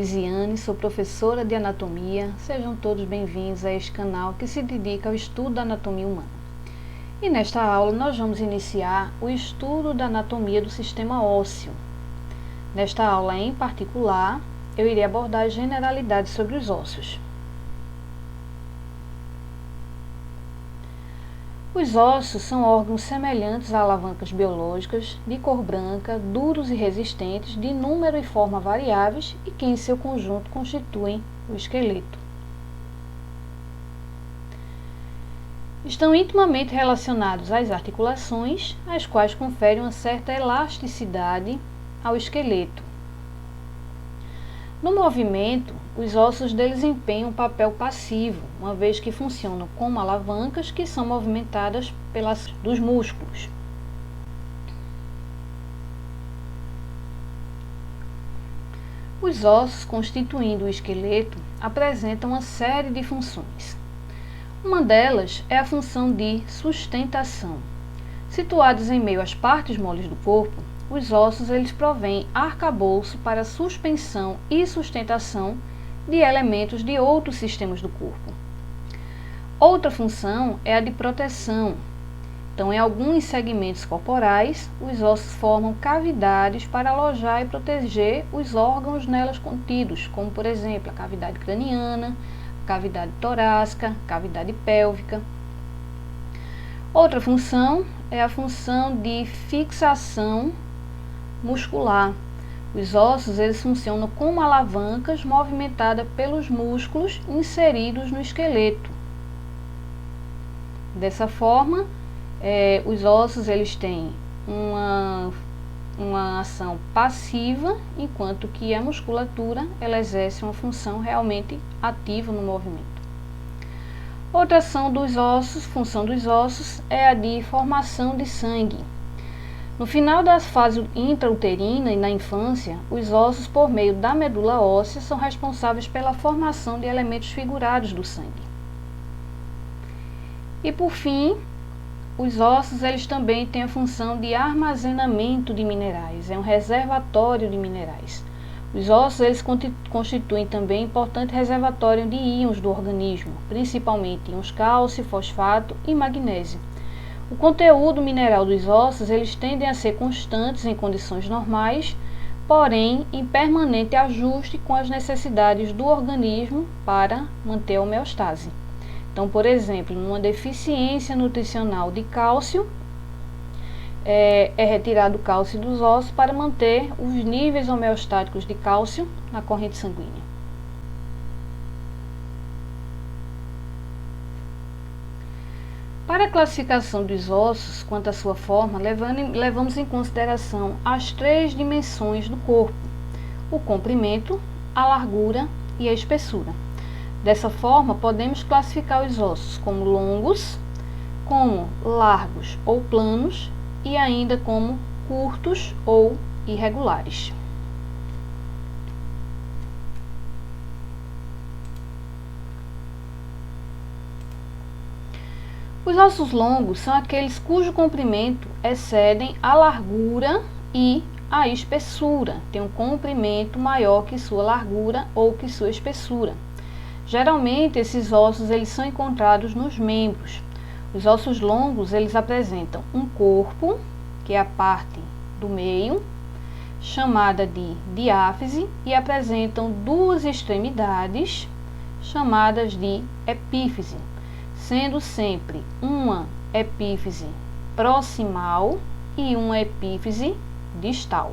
Lisiane, sou professora de anatomia. Sejam todos bem-vindos a este canal que se dedica ao estudo da anatomia humana. E nesta aula nós vamos iniciar o estudo da anatomia do sistema ósseo. Nesta aula em particular, eu irei abordar as generalidades sobre os ossos. Os ossos são órgãos semelhantes a alavancas biológicas, de cor branca, duros e resistentes, de número e forma variáveis e que em seu conjunto constituem o esqueleto. Estão intimamente relacionados às articulações, as quais conferem uma certa elasticidade ao esqueleto. No movimento, os ossos desempenham um papel passivo, uma vez que funcionam como alavancas que são movimentadas pelas dos músculos. Os ossos, constituindo o esqueleto, apresentam uma série de funções. Uma delas é a função de sustentação. Situados em meio às partes moles do corpo, os ossos provêm arcabouço para suspensão e sustentação de elementos de outros sistemas do corpo. Outra função é a de proteção. Então, em alguns segmentos corporais, os ossos formam cavidades para alojar e proteger os órgãos nelas contidos, como, por exemplo, a cavidade craniana, a cavidade torácica, a cavidade pélvica. Outra função é a função de fixação muscular. Os ossos funcionam como alavancas movimentadas pelos músculos inseridos no esqueleto. Dessa forma, os ossos têm uma ação passiva, enquanto que a musculatura exerce uma função realmente ativa no movimento. Outra função dos ossos é a de formação de sangue. No final da fase intrauterina e na infância, os ossos, por meio da medula óssea, são responsáveis pela formação de elementos figurados do sangue. E por fim, os ossos também têm a função de armazenamento de minerais, é um reservatório de minerais. Os ossos constituem também importante reservatório de íons do organismo, principalmente íons cálcio, fosfato e magnésio. O conteúdo mineral dos ossos tendem a ser constantes em condições normais, porém em permanente ajuste com as necessidades do organismo para manter a homeostase. Então, por exemplo, numa deficiência nutricional de cálcio, é retirado o cálcio dos ossos para manter os níveis homeostáticos de cálcio na corrente sanguínea. Para a classificação dos ossos, quanto à sua forma, levamos em consideração as três dimensões do corpo: o comprimento, a largura e a espessura. Dessa forma, podemos classificar os ossos como longos, como largos ou planos e ainda como curtos ou irregulares. Os ossos longos são aqueles cujo comprimento excedem a largura e a espessura, tem um comprimento maior que sua largura ou que sua espessura. Geralmente, esses ossos são encontrados nos membros. Os ossos longos apresentam um corpo, que é a parte do meio, chamada de diáfise, e apresentam duas extremidades, chamadas de epífise, sendo sempre uma epífise proximal e uma epífise distal.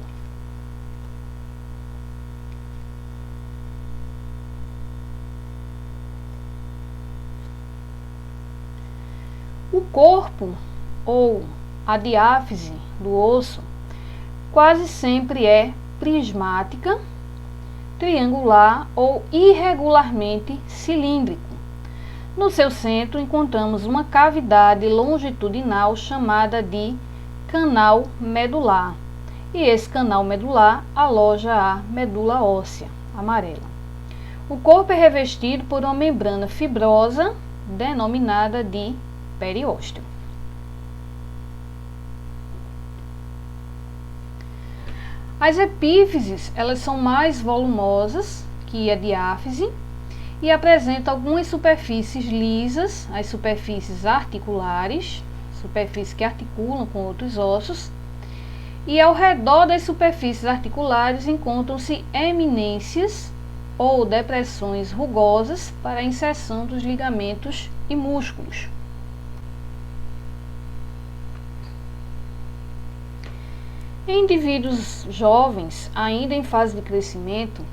O corpo ou a diáfise do osso quase sempre é prismática, triangular ou irregularmente cilíndrico. No seu centro encontramos uma cavidade longitudinal chamada de canal medular, e esse canal medular aloja a medula óssea amarela. O corpo é revestido por uma membrana fibrosa denominada de periósteo. As epífises, elas são mais volumosas que é diáfise, e apresenta algumas superfícies lisas, as superfícies articulares, superfícies que articulam com outros ossos, e ao redor das superfícies articulares encontram-se eminências ou depressões rugosas para a inserção dos ligamentos e músculos. Em indivíduos jovens, ainda em fase de crescimento,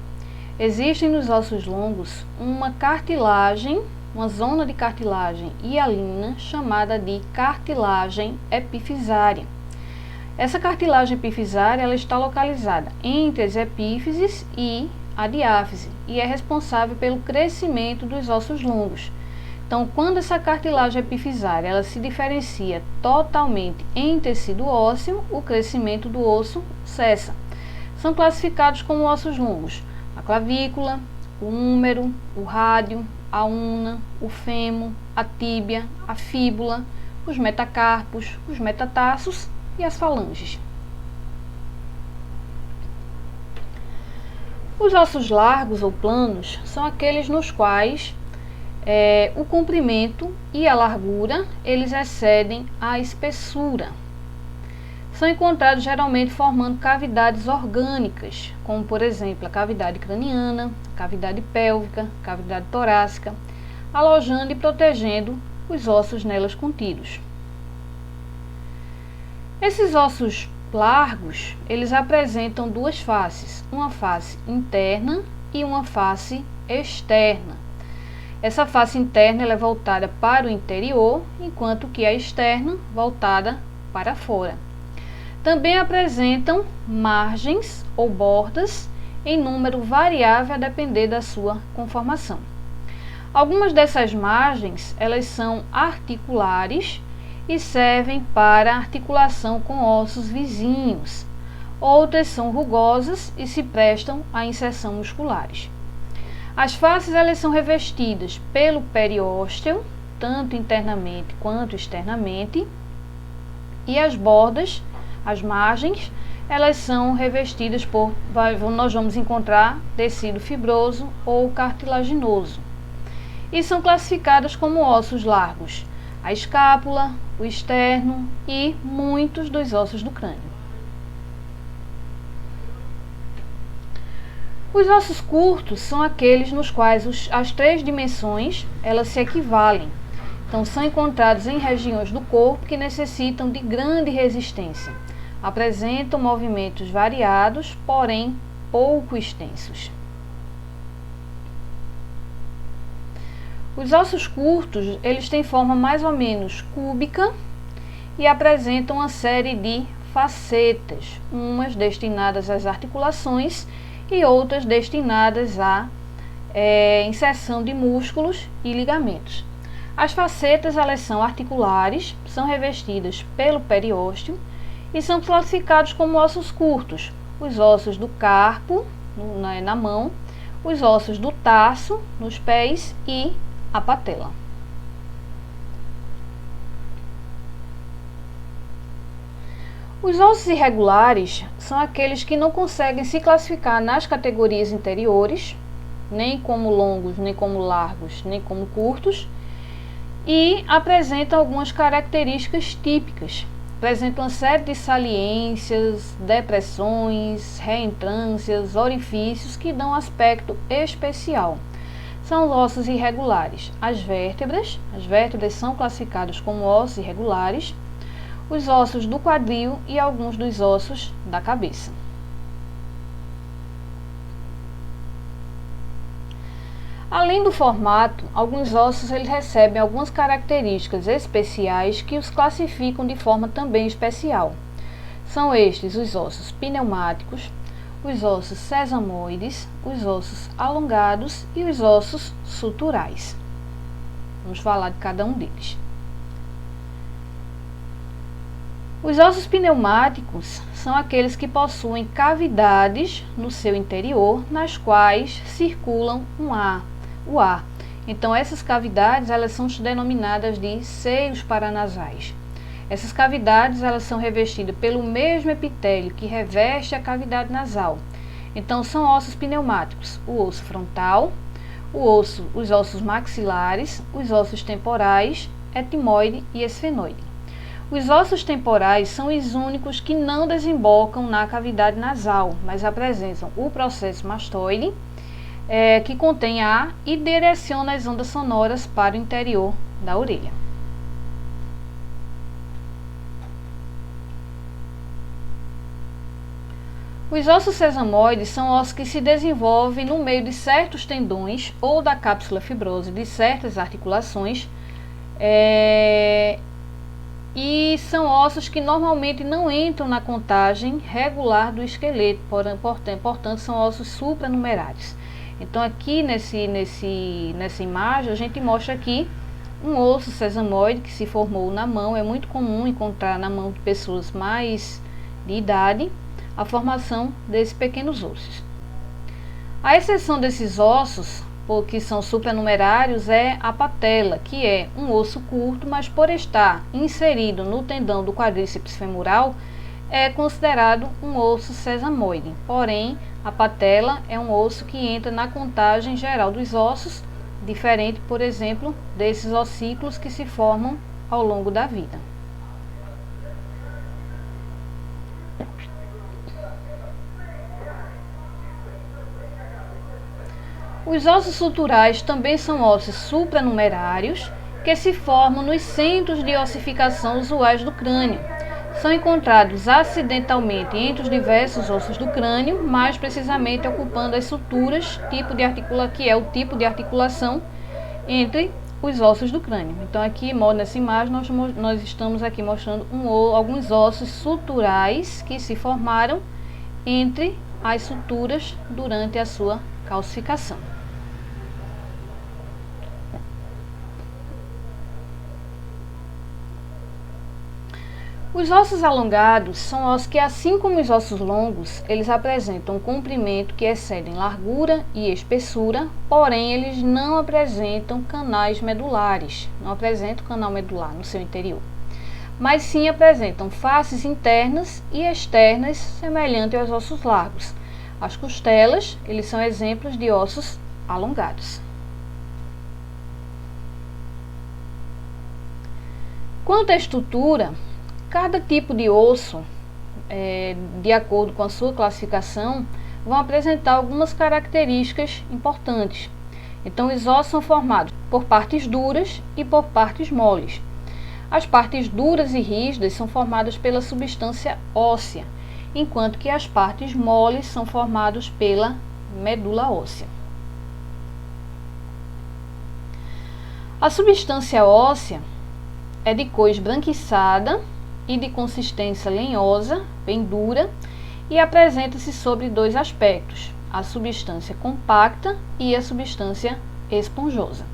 existem nos ossos longos uma cartilagem, uma zona de cartilagem hialina chamada de cartilagem epifisária. Essa cartilagem epifisária ela está localizada entre as epífises e a diáfise e é responsável pelo crescimento dos ossos longos. Então, quando essa cartilagem epifisária ela se diferencia totalmente em tecido ósseo, o crescimento do osso cessa. São classificados como ossos longos a clavícula, o húmero, o rádio, a una, o fêmur, a tíbia, a fíbula, os metacarpos, os metatarsos e as falanges. Os ossos largos ou planos são aqueles nos quais o comprimento e a largura eles excedem a espessura. São encontrados geralmente formando cavidades orgânicas, como por exemplo a cavidade craniana, a cavidade pélvica, a cavidade torácica, alojando e protegendo os ossos nelas contidos. Esses ossos largos, eles apresentam duas faces, uma face interna e uma face externa. Essa face interna ela é voltada para o interior, enquanto que a externa voltada para fora. Também apresentam margens ou bordas em número variável a depender da sua conformação. Algumas dessas margens elas são articulares e servem para articulação com ossos vizinhos. Outras são rugosas e se prestam à inserção musculares. As faces elas são revestidas pelo periósteo, tanto internamente quanto externamente, e as bordas, as margens, elas são revestidas por, nós vamos encontrar tecido fibroso ou cartilaginoso. E são classificadas como ossos largos, a escápula, o externo e muitos dos ossos do crânio. Os ossos curtos são aqueles nos quais as três dimensões elas se equivalem. Então, são encontrados em regiões do corpo que necessitam de grande resistência. Apresentam movimentos variados, porém pouco extensos. Os ossos curtos, eles têm forma mais ou menos cúbica e apresentam uma série de facetas, umas destinadas às articulações e outras destinadas à inserção de músculos e ligamentos. As facetas elas são articulares, são revestidas pelo periósteo e são classificados como ossos curtos, os ossos do carpo na mão, os ossos do tarso nos pés e a patela. Os ossos irregulares são aqueles que não conseguem se classificar nas categorias interiores, nem como longos, nem como largos, nem como curtos, e apresentam algumas características típicas. Apresentam uma série de saliências, depressões, reentrâncias, orifícios que dão aspecto especial. São os ossos irregulares. As vértebras são classificadas como ossos irregulares, os ossos do quadril e alguns dos ossos da cabeça. Além do formato, alguns ossos eles recebem algumas características especiais que os classificam de forma também especial. São estes os ossos pneumáticos, os ossos sesamoides, os ossos alongados e os ossos suturais. Vamos falar de cada um deles. Os ossos pneumáticos são aqueles que possuem cavidades no seu interior, nas quais circulam o ar. Então, essas cavidades elas são denominadas de seios paranasais. Essas cavidades elas são revestidas pelo mesmo epitélio que reveste a cavidade nasal. Então, são ossos pneumáticos: o osso frontal, os ossos maxilares, os ossos temporais, etmoide e esfenoide. Os ossos temporais são os únicos que não desembocam na cavidade nasal, mas apresentam o processo mastoide, que contém ar e direciona as ondas sonoras para o interior da orelha. Os ossos sesamoides são ossos que se desenvolvem no meio de certos tendões ou da cápsula fibrosa de certas articulações, e são ossos que normalmente não entram na contagem regular do esqueleto, portanto são ossos supranumerários. Então aqui nessa imagem a gente mostra aqui um osso sesamoide que se formou na mão. É muito comum encontrar na mão de pessoas mais de idade a formação desses pequenos ossos. A exceção desses ossos, que são supranumerários, é a patela, que é um osso curto, mas por estar inserido no tendão do quadríceps femoral, é considerado um osso sesamoide. Porém, a patela é um osso que entra na contagem geral dos ossos, diferente, por exemplo, desses ossículos que se formam ao longo da vida. Os ossos suturais também são ossos supranumerários que se formam nos centros de ossificação usuais do crânio. São encontrados acidentalmente entre os diversos ossos do crânio, mais precisamente ocupando as suturas, que é o tipo de articulação entre os ossos do crânio. Então aqui nessa imagem nós estamos aqui mostrando alguns ossos suturais que se formaram entre as suturas durante a sua calcificação. Os ossos alongados são ossos que, assim como os ossos longos, eles apresentam um comprimento que excede em largura e espessura, porém eles não apresentam canais medulares, não apresentam canal medular no seu interior, mas sim apresentam faces internas e externas semelhantes aos ossos largos. As costelas, eles são exemplos de ossos alongados. Quanto à estrutura, cada tipo de osso, de acordo com a sua classificação, vão apresentar algumas características importantes. Então, os ossos são formados por partes duras e por partes moles. As partes duras e rígidas são formadas pela substância óssea, enquanto que as partes moles são formadas pela medula óssea. A substância óssea é de cor esbranquiçada e de consistência lenhosa, bem dura, e apresenta-se sobre dois aspectos: a substância compacta e a substância esponjosa.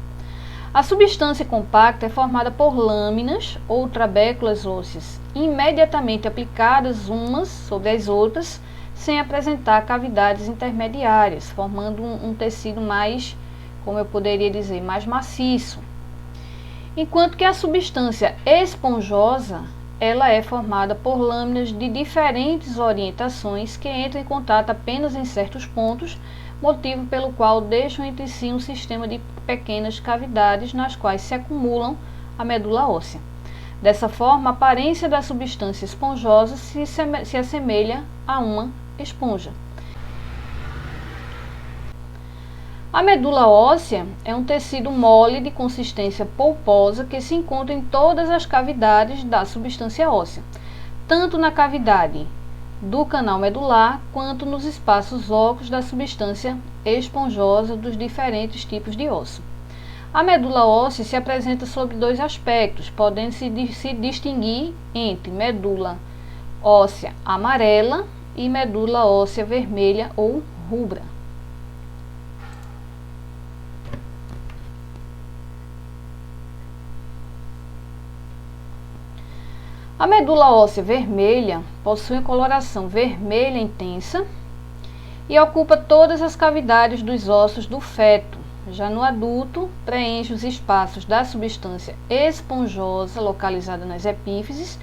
A substância compacta é formada por lâminas ou trabéculas ósseas imediatamente aplicadas umas sobre as outras, sem apresentar cavidades intermediárias, formando um tecido mais, como eu poderia dizer, mais maciço. Enquanto que a substância esponjosa, ela é formada por lâminas de diferentes orientações que entram em contato apenas em certos pontos, motivo pelo qual deixam entre si um sistema de pequenas cavidades nas quais se acumulam a medula óssea. Dessa forma, a aparência da substância esponjosa se assemelha a uma esponja. A medula óssea é um tecido mole de consistência polposa que se encontra em todas as cavidades da substância óssea, tanto na cavidade do canal medular quanto nos espaços ocos da substância esponjosa dos diferentes tipos de osso. A medula óssea se apresenta sob dois aspectos, podendo se distinguir entre medula óssea amarela e medula óssea vermelha ou rubra. A medula óssea vermelha possui coloração vermelha intensa e ocupa todas as cavidades dos ossos do feto. Já no adulto, preenche os espaços da substância esponjosa localizada nas epífises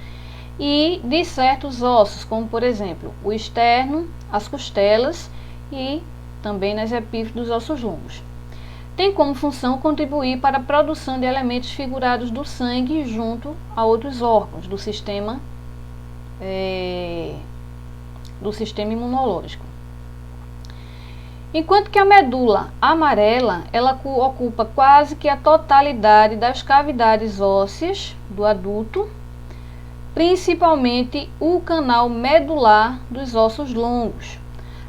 e de certos ossos, como por exemplo o externo, as costelas e também nas epífises dos ossos longos. Tem como função contribuir para a produção de elementos figurados do sangue junto a outros órgãos do sistema imunológico. Enquanto que a medula amarela, ela ocupa quase que a totalidade das cavidades ósseas do adulto, principalmente o canal medular dos ossos longos.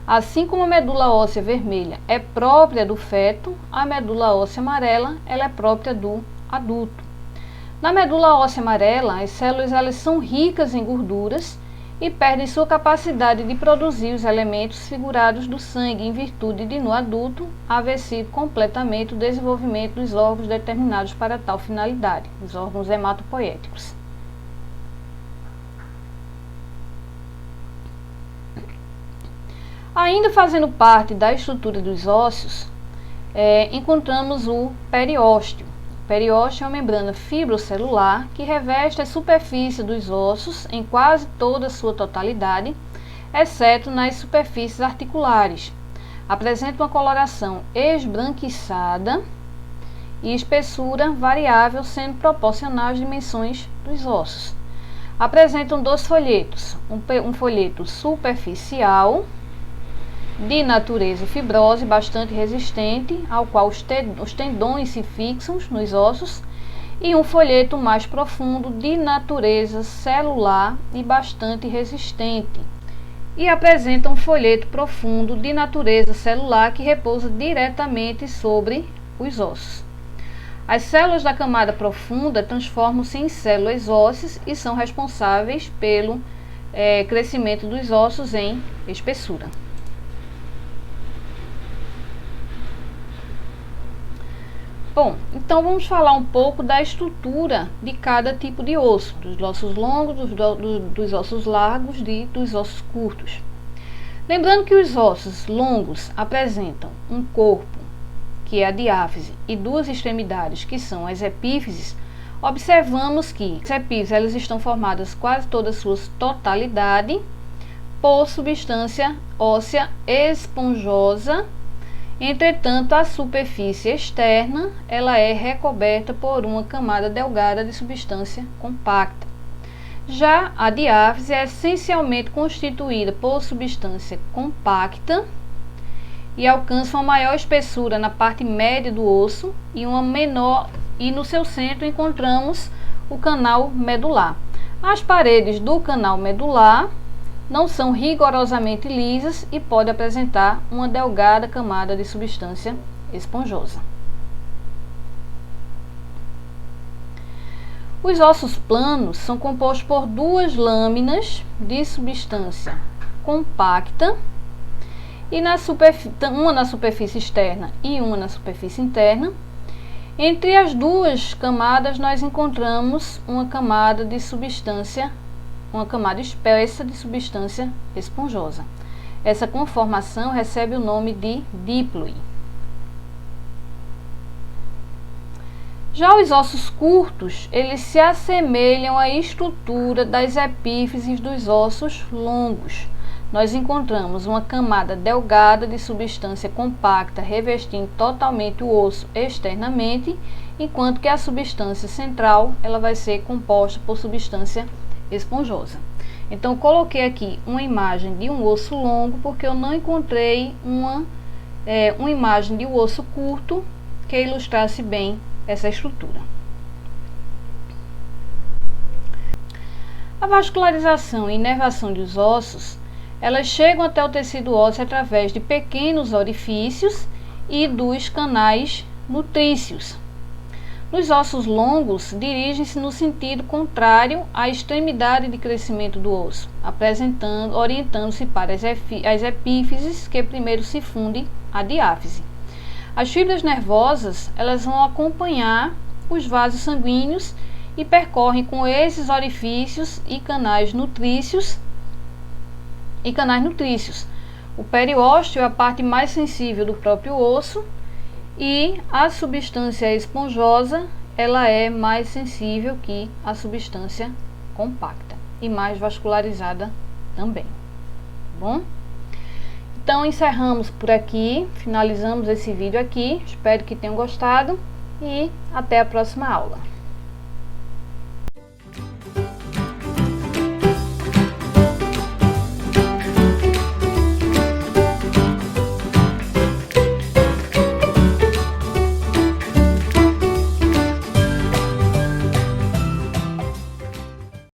Assim como a medula óssea vermelha é própria do feto, a medula óssea amarela ela é própria do adulto. Na medula óssea amarela, as células elas são ricas em gorduras e perdem sua capacidade de produzir os elementos figurados do sangue em virtude de, no adulto, haver sido completamente o desenvolvimento dos órgãos determinados para tal finalidade, os órgãos hematopoéticos. Ainda fazendo parte da estrutura dos ossos, encontramos o periósteo. O periósteo é uma membrana fibrocelular que reveste a superfície dos ossos em quase toda a sua totalidade, exceto nas superfícies articulares. Apresenta uma coloração esbranquiçada e espessura variável, sendo proporcional às dimensões dos ossos. Apresentam 2 folhetos, um folheto superficial, de natureza fibrosa e bastante resistente, ao qual os tendões se fixam nos ossos, e um folheto mais profundo de natureza celular e bastante resistente. E apresenta um folheto profundo de natureza celular que repousa diretamente sobre os ossos. As células da camada profunda transformam-se em células ósseas e são responsáveis pelo crescimento dos ossos em espessura. Bom, então vamos falar um pouco da estrutura de cada tipo de osso, dos ossos longos, dos ossos largos e dos ossos curtos. Lembrando que os ossos longos apresentam um corpo, que é a diáfise, e 2 extremidades, que são as epífises. Observamos que as epífises elas estão formadas quase toda a sua totalidade por substância óssea esponjosa. Entretanto, a superfície externa ela é recoberta por uma camada delgada de substância compacta. Já a diáfise é essencialmente constituída por substância compacta e alcança uma maior espessura na parte média do osso e uma menor, e no seu centro encontramos o canal medular. As paredes do canal medular não são rigorosamente lisas e pode apresentar uma delgada camada de substância esponjosa. Os ossos planos são compostos por 2 lâminas de substância compacta, e uma na superfície externa e uma na superfície interna. Entre as 2 camadas nós encontramos uma camada espessa de substância esponjosa. Essa conformação recebe o nome de díploe. Já os ossos curtos, eles se assemelham à estrutura das epífises dos ossos longos. Nós encontramos uma camada delgada de substância compacta revestindo totalmente o osso externamente, enquanto que a substância central ela vai ser composta por substância esponjosa. Então, coloquei aqui uma imagem de um osso longo, porque eu não encontrei uma imagem de um osso curto que ilustrasse bem essa estrutura. A vascularização e inervação dos ossos, elas chegam até o tecido ósseo através de pequenos orifícios e dos canais nutrícios. Nos ossos longos, dirigem-se no sentido contrário à extremidade de crescimento do osso, orientando-se para as epífises, que primeiro se funde a diáfise. As fibras nervosas, elas vão acompanhar os vasos sanguíneos e percorrem com esses orifícios e canais nutrícios. O periósteo é a parte mais sensível do próprio osso, e a substância esponjosa ela é mais sensível que a substância compacta e mais vascularizada também. Bom? Então encerramos por aqui, finalizamos esse vídeo aqui, espero que tenham gostado e até a próxima aula.